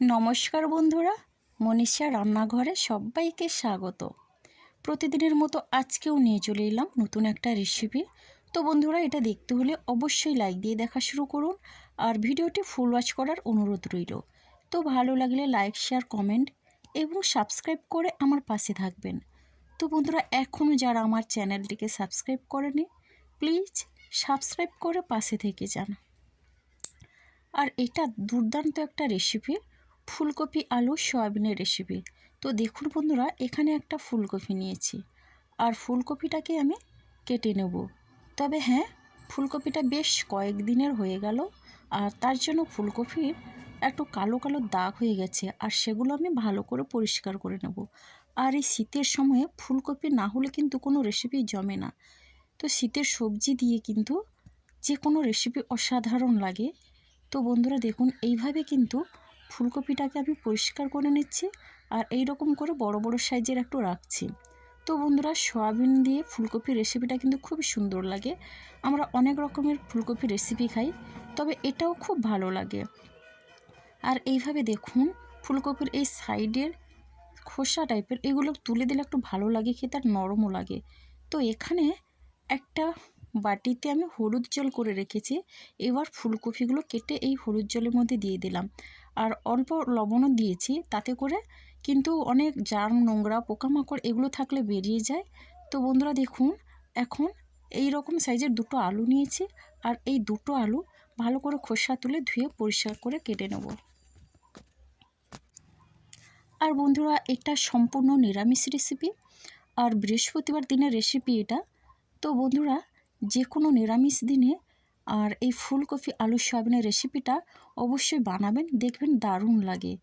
নমস্কার বন্ধুরা, মনীষা রান্নাঘরে সবাইকে স্বাগত। প্রতিদিনের মতো আজকেও নিয়ে চলে এলাম নতুন একটা রেসিপি। তো বন্ধুরা, এটা দেখতে হলে অবশ্যই লাইক দিয়ে দেখা শুরু করুন আর ভিডিওটি ফুল ওয়াচ করার অনুরোধ রইল। তো ভালো লাগলে লাইক, শেয়ার, কমেন্ট এবং সাবস্ক্রাইব করে আমার পাশে থাকবেন। তো বন্ধুরা, এখনও যারা আমার চ্যানেলটিকে সাবস্ক্রাইব করেনি, প্লিজ সাবস্ক্রাইব করে পাশে থেকে যান। আর এটা দুর্দান্ত একটা রেসিপি, ফুলকপি আলু সয়াবিনের রেসিপি। তো দেখুন বন্ধুরা, এখানে একটা ফুলকপি নিয়েছি আর ফুলকপিটাকে আমি কেটে নেব। তবে হ্যাঁ, ফুলকপিটা বেশ কয়েকদিনের হয়ে গেল আর তার জন্য ফুলকপির একটু কালো কালো দাগ হয়ে গেছে আর সেগুলো আমি ভালো করে পরিষ্কার করে নেব। আর এই শীতের সময়ে ফুলকপি না হলে কিন্তু কোনো রেসিপি জমে না। তো শীতের সবজি দিয়ে কিন্তু যে কোনো রেসিপি অসাধারণ লাগে। তো বন্ধুরা দেখুন, এইভাবে কিন্তু ফুলকপিটাকে আমি পরিষ্কার করে নিচ্ছি আর এই রকম করে বড় বড় সাইজের একটু রাখছি। তো বন্ধুরা, সয়াবিন দিয়ে ফুলকপির রেসিপিটা কিন্তু খুব সুন্দর লাগে। আমরা অনেক রকমের ফুলকপির রেসিপি খাই, তবে এটাও খুব ভালো লাগে। আর এইভাবে দেখুন, ফুলকপির এই সাইডের খোসা টাইপের এগুলো তুলে দিলে একটু ভালো লাগে খেতে, আর নরমও লাগে। তো এখানে একটা বাটিতে আমি হলুদ জল করে রেখেছি। এবার ফুলকপিগুলো কেটে এই হলুদ জলের মধ্যে দিয়ে দিলাম আর অল্প লবণও দিয়েছি, তাতে করে কিন্তু অনেক জার্ম, নোংরা, পোকামাকড় এগুলো থাকলে বেরিয়ে যায়। তো বন্ধুরা দেখুন, এখন এই রকম সাইজের দুটো আলু নিয়েছি আর এই দুটো আলু ভালো করে খোসা তুলে ধুয়ে পরিষ্কার করে কেটে নেব। আর বন্ধুরা, এটা সম্পূর্ণ নিরামিষ রেসিপি আর বৃহস্পতিবার দিনের রেসিপি এটা। তো বন্ধুরা, যে কোনো নিরামিষ দিনে আর এই ফুলকপি আলু সয়াবিনের রেসিপিটা অবশ্যই বানাবেন, দেখবেন দারুণ লাগে।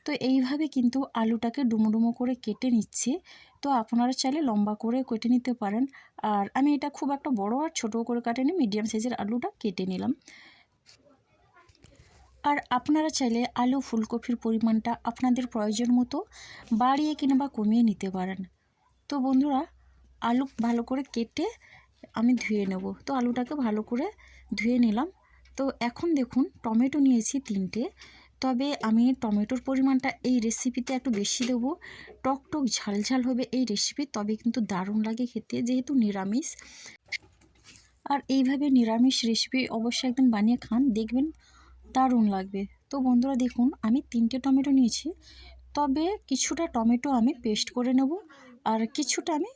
তো এইভাবে কিন্তু আলুটাকে ডুমো ডুমো করে কেটে নিচ্ছি। তো আপনারা চাইলে লম্বা করে কেটে নিতে পারেন, আর আমি এটা খুব একটা বড় আর ছোটো করে কাটিনি, মিডিয়াম সাইজের আলুটা কেটে নিলাম। আর আপনারা চাইলে আলু ফুলকপির পরিমাণটা আপনাদের প্রয়োজন মতো বাড়িয়ে কিংবা কমিয়ে নিতে পারেন। তো বন্ধুরা, আলু ভালো করে কেটে আমি ধুয়ে নেব। তো আলুটাকে ভালো করে ধুয়ে নিলাম। তো এখন দেখুন, টমেটো নিয়েছি 3টে। তবে আমি টমেটোর পরিমাণটা এই রেসিপিতে একটু বেশি দেবো। টক টক ঝাল ঝাল হবে এই রেসিপি, তবে কিন্তু দারুণ লাগে খেতে, যেহেতু নিরামিষ। আর এইভাবে নিরামিষ রেসিপি অবশ্যই একদিন বানিয়ে খান, দেখবেন দারুণ লাগবে। তো বন্ধুরা দেখুন, আমি 3টে টমেটো নিয়েছি। তবে কিছুটা টমেটো আমি পেস্ট করে নেব আর কিছুটা আমি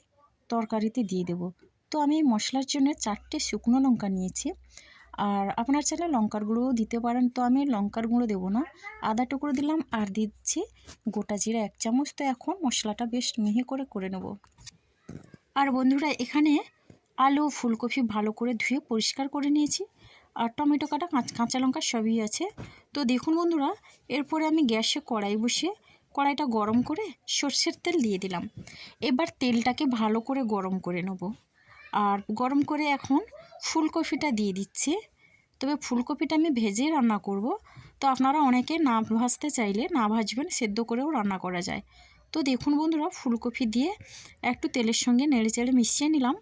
তরকারিতে দিয়ে দেব। তো আমি মশলার জন্য 4টে শুকনো লঙ্কা নিয়েছি। আর আপনার চাইলে লঙ্কার গুঁড়োও দিতে পারেন। তো আমি লঙ্কার গুঁড়ো দেবো না, আদা টুকরো দিলাম আর দিচ্ছি গোটা জিরা 1 চামচ। তো এখন মশলাটা বেশ মিহি করে নেব। আর বন্ধুরা, এখানে আলু ফুলকপি ভালো করে ধুয়ে পরিষ্কার করে নিয়েছি আর টমেটো কাটা, কাঁচা লঙ্কা সবই আছে। তো দেখুন বন্ধুরা, এরপরে আমি গ্যাসে কড়াই বসিয়ে কড়াইটা গরম করে সর্ষের তেল দিয়ে দিলাম। এবার তেলটাকে ভালো করে গরম করে নেব আর গরম করে এখন ফুলকপিটা দিয়ে দিচ্ছি। তবে ফুলকপিটা আমি ভেজে রান্না করব। তো আপনারা অনেকে না ভাজতে চাইলে না ভাজবেন, সেদ্ধ করেও রান্না করা যায়। তো দেখুন বন্ধুরা, ফুলকপি দিয়ে একটু তেলের সঙ্গে নেড়ে চেড়ে মিশিয়ে নিলাম।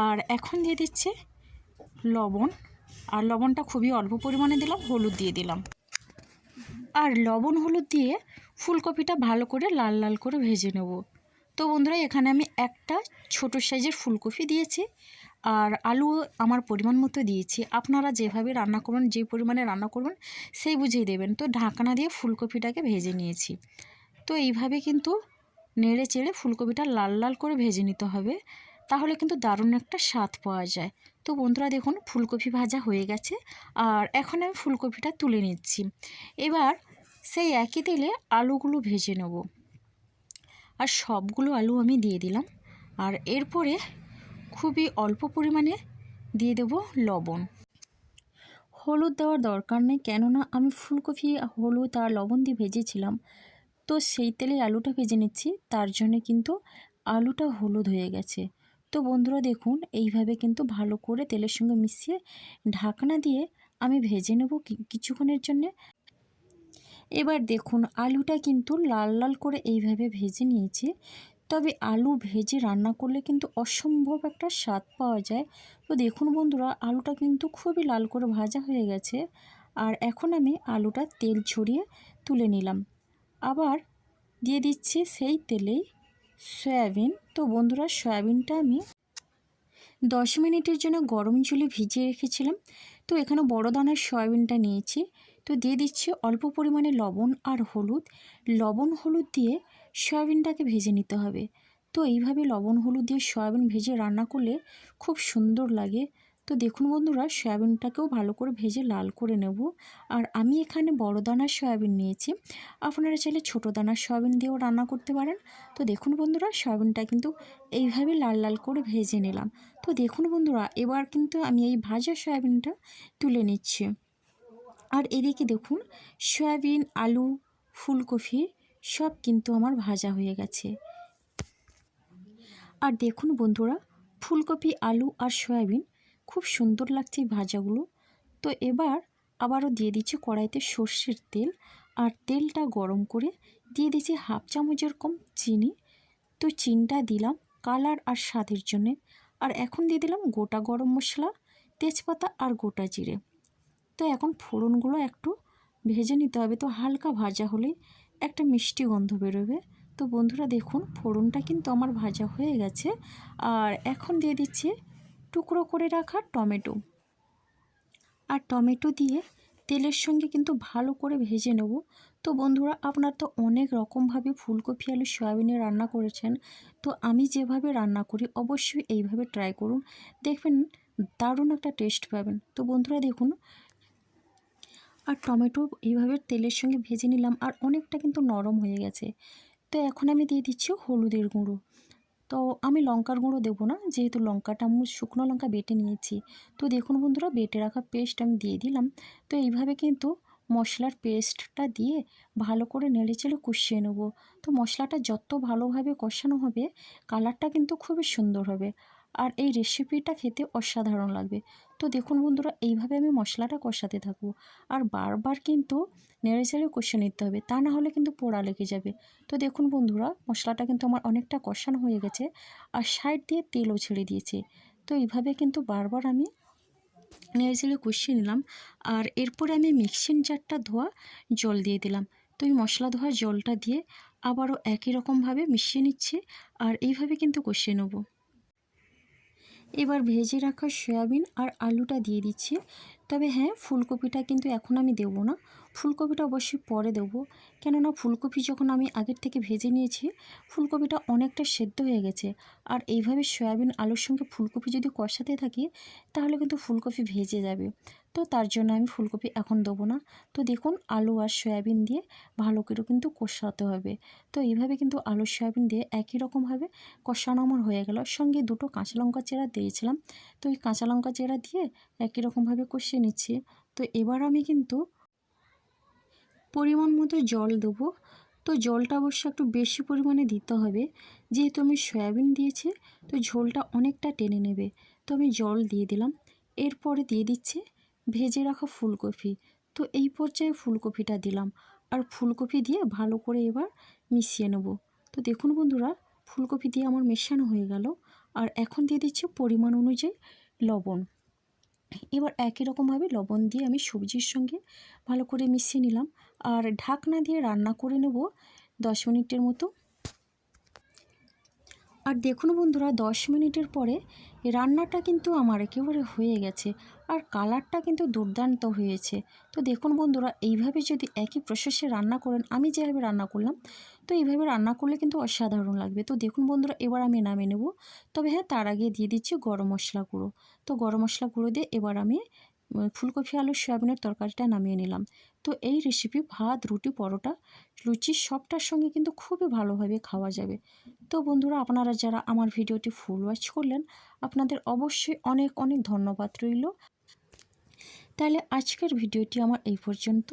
আর এখন দিয়ে দিচ্ছি লবণ, আর লবণটা খুবই অল্প পরিমাণে দিলাম, হলুদ দিয়ে দিলাম। আর লবণ হলুদ দিয়ে ফুলকপিটা ভালো করে লাল লাল করে ভেজে নেব। তো বন্ধুরা, এখানে আমি একটা ছোট সাইজের ফুলকপি দিয়েছি আর আলু আমার পরিমাণ মতো দিয়েছি। আপনারা যেভাবে রান্না করবেন, যে পরিমাণে রান্না করবেন সেই বুঝেই দেবেন। তো ঢাকনা দিয়ে ফুলকপিটাকে ভেজে নিয়েছি। তো এইভাবে কিন্তু নেড়ে চেড়ে ফুলকপিটা লাল লাল করে ভেজে নিতে হবে, তাহলে কিন্তু দারুণ একটা স্বাদ পাওয়া যায়। তো বন্ধুরা দেখুন, ফুলকপি ভাজা হয়ে গেছে আর এখন আমি ফুলকপিটা তুলে নিচ্ছি। এবার সেই একই তেলে আলুগুলো ভেজে নেব আর সবগুলো আলু আমি দিয়ে দিলাম। আর এরপরে খুবই অল্প পরিমাণে দিয়ে দেব লবণ। হলুদ দেওয়ার দরকার নেই, কেননা আমি ফুলকপি হলুদ আর লবণ দিয়ে ভেজেছিলাম। তো সেই তেলে আলুটা ভেজে নিচ্ছি, তার জন্যে কিন্তু আলুটা হলুদ হয়ে গেছে। তো বন্ধুরা দেখুন, এইভাবে কিন্তু ভালো করে তেলের সঙ্গে মিশিয়ে ঢাকনা দিয়ে আমি ভেজে নেব কিছুক্ষণের জন্যে। এবার দেখুন, আলুটা কিন্তু লাল লাল করে এইভাবে ভেজে নিয়েছি। তবে আলু ভেজে রান্না করলে কিন্তু অসম্ভব একটা স্বাদ পাওয়া যায়। তো দেখুন বন্ধুরা, আলুটা কিন্তু খুবই লাল করে ভাজা হয়ে গেছে। আর এখন আমি আলুটা তেল ছড়িয়ে তুলে নিলাম। আবার দিয়ে দিচ্ছি সেই তেলেই সয়াবিন। তো বন্ধুরা সয়াবিনটা আমি 10 মিনিটের জন্য গরম জলে ভিজিয়ে রেখেছিলাম। তো এখানে বড় দানার সয়াবিনটা নিয়েছি। তো দিয়ে দিচ্ছি অল্প পরিমাণে লবণ আর হলুদ। লবণ হলুদ দিয়ে সয়াবিনটাকে ভেজে নিতে হবে। তো এইভাবে লবণ হলুদ দিয়ে সয়াবিন ভেজে রান্না করলে খুব সুন্দর লাগে। তো দেখুন বন্ধুরা সয়াবিনটাকেও ভালো করে ভেজে লাল করে নেব। আর আমি এখানে বড় দানার সয়াবিন নিয়েছি, আপনারা চাইলে ছোটো দানার সয়াবিন দিয়েও রান্না করতে পারেন। তো দেখুন বন্ধুরা সয়াবিনটা কিন্তু এইভাবে লাল লাল করে ভেজে নিলাম। তো দেখুন বন্ধুরা এবার কিন্তু আমি এই ভাজা সয়াবিনটা তুলে নিচ্ছি। আর এদিকে দেখুন সয়াবিন, আলু, ফুলকপি সব কিন্তু আমার ভাজা হয়ে গেছে। আর দেখুন বন্ধুরা ফুলকপি, আলু আর সয়াবিন খুব সুন্দর লাগছে এই ভাজাগুলো। তো এবার আবারও দিয়ে দিচ্ছি কড়াইতে সর্ষের তেল। আর তেলটা গরম করে দিয়ে দিচ্ছি হাফ চামচের কম চিনি। তো চিনিটা দিলাম কালার আর স্বাদের জন্যে। আর এখন দিয়ে দিলাম গোটা গরম মশলা, তেজপাতা আর গোটা জিরে। তো এখন ফোড়নগুলো একটু ভেজে নিতে হবে। তো হালকা ভাজা হলেই একটা মিষ্টি গন্ধ বেরোবে। তো বন্ধুরা দেখুন ফোড়নটা কিন্তু আমার ভাজা হয়ে গেছে। আর এখন দিয়ে দিচ্ছি টুকরো করে রাখা টমেটো। আর টমেটো দিয়ে তেলের সঙ্গে কিন্তু ভালো করে ভেজে নেব। তো বন্ধুরা আপনারা তো অনেক রকমভাবে ফুলকপি, আলু, সয়াবিনে রান্না করেছেন। তো আমি যেভাবে রান্না করি অবশ্যই এইভাবে ট্রাই করুন, দেখবেন দারুণ একটা টেস্ট পাবেন। তো বন্ধুরা দেখুন আর টমেটো এইভাবে তেলের সঙ্গে ভেজে নিলাম আর অনেকটা কিন্তু নরম হয়ে গেছে। তো এখন আমি দিয়ে দিচ্ছি হলুদের গুঁড়ো। তো আমি লঙ্কার গুঁড়ো দেবো না, যেহেতু লঙ্কাটা আমি শুকনো লঙ্কা বেটে নিয়েছি। তো দেখুন বন্ধুরা বেটে রাখা পেস্ট আমি দিয়ে দিলাম। তো এইভাবে কিন্তু মশলার পেস্টটা দিয়ে ভালো করে নেড়েচেড়ে কষিয়ে নেব। তো মশলাটা যত ভালোভাবে কষানো হবে কালারটা কিন্তু খুবই সুন্দর হবে আর এই রেসিপিটা খেতে অসাধারণ লাগবে। তো দেখুন বন্ধুরা এইভাবে আমি মশলাটা কষাতে থাকবো আর বারবার কিন্তু নেড়েচেড়ে কষিয়ে নিতে হবে, তা না হলে কিন্তু পোড়া লেগে যাবে। তো দেখুন বন্ধুরা মশলাটা কিন্তু আমার অনেকটা কষানো হয়ে গেছে আর সাইড দিয়ে তেলও ছেড়ে দিয়েছে। তো এইভাবে কিন্তু বারবার আমি নেড়েচেড়ে কষিয়ে নিলাম। আর এরপরে আমি মিক্সিং জারটা ধোয়া জল দিয়ে দিলাম। তো এই মশলা ধোয়া জলটা দিয়ে আবারও একই রকমভাবে মিশিয়ে নিচ্ছি আর এইভাবে কিন্তু কষিয়ে নেব। এবার ভেজে রাখা সয়াবিন আর আলুটা দিয়ে দিচ্ছি। তবে হ্যাঁ ফুলকপিটা কিন্তু এখন আমি দেবো না, ফুলকপিটা অবশ্যই পরে দেবো। কেননা ফুলকপি যখন আমি আগের থেকে ভেজে নিয়েছি ফুলকপিটা অনেকটা সেদ্ধ হয়ে গেছে। আর এইভাবে সয়াবিন আলুর সঙ্গে ফুলকপি যদি কষাতে থাকি তাহলে কিন্তু ফুলকপি ভেজে যাবে। তো তার জন্য আমি ফুলকপি এখন দেবো না। তো দেখুন আলু আর সয়াবিন দিয়ে ভালো করে কিন্তু কষাতে হবে। তো এইভাবে কিন্তু আলু সয়াবিন দিয়ে একই রকমভাবে কষানো আমার হয়ে গেল। সঙ্গে দুটো কাঁচা লঙ্কা চেরা দিয়েছিলাম। তো এই কাঁচা লঙ্কা চেরা দিয়ে একই রকমভাবে কষিয়ে নিচ্ছি। তো এবার আমি কিন্তু পরিমাণ মতো জল দেবো। তো জলটা অবশ্য একটু বেশি পরিমাণে দিতে হবে, যেহেতু আমি সয়াবিন দিয়েছি তো ঝোলটা অনেকটা টেনে নেবে। তো আমি জল দিয়ে দিলাম। এরপরে দিয়ে দিচ্ছে ভেজে রাখা ফুলকপি। তো এই পর্যায়ে ফুলকপিটা দিলাম আর ফুলকপি দিয়ে ভালো করে এবার মিশিয়ে নেব। তো দেখুন বন্ধুরা ফুলকপি দিয়ে আমার মেশানো হয়ে গেল। আর এখন দিয়ে দিচ্ছি পরিমাণ অনুযায়ী লবণ। এবার একই রকমভাবে লবণ দিয়ে আমি সবজির সঙ্গে ভালো করে মিশিয়ে নিলাম আর ঢাকনা দিয়ে রান্না করে নেব 10 মিনিটের মতো। আর দেখুন বন্ধুরা 10 মিনিটের পরে রান্নাটা কিন্তু আমার একেবারে হয়ে গেছে আর কালারটা কিন্তু দুর্দান্ত হয়েছে। তো দেখুন বন্ধুরা এইভাবে যদি একই প্রসেসে রান্না করেন, আমি যেভাবে রান্না করলাম, তো এইভাবে রান্না করলে কিন্তু অসাধারণ লাগবে। তো দেখুন বন্ধুরা এবার আমি নামিয়ে নেব। তবে হ্যাঁ তার আগে দিয়ে দিচ্ছি গরম মশলা গুঁড়ো। তো গরম মশলা গুঁড়ো দিয়ে এবার আমি ফুলকপি আলু সয়াবিনের তরকারিটা নামিয়ে নিলাম। তো এই রেসিপি ভাত, রুটি, পরোটা, লুচি সবটার সঙ্গে কিন্তু খুবই ভালোভাবে খাওয়া যাবে। তো বন্ধুরা আপনারা যারা আমার ভিডিওটি ফুল ওয়াচ করলেন আপনাদের অবশ্যই অনেক অনেক ধন্যবাদ রইল। তাহলে আজকের ভিডিওটি আমার এই পর্যন্ত।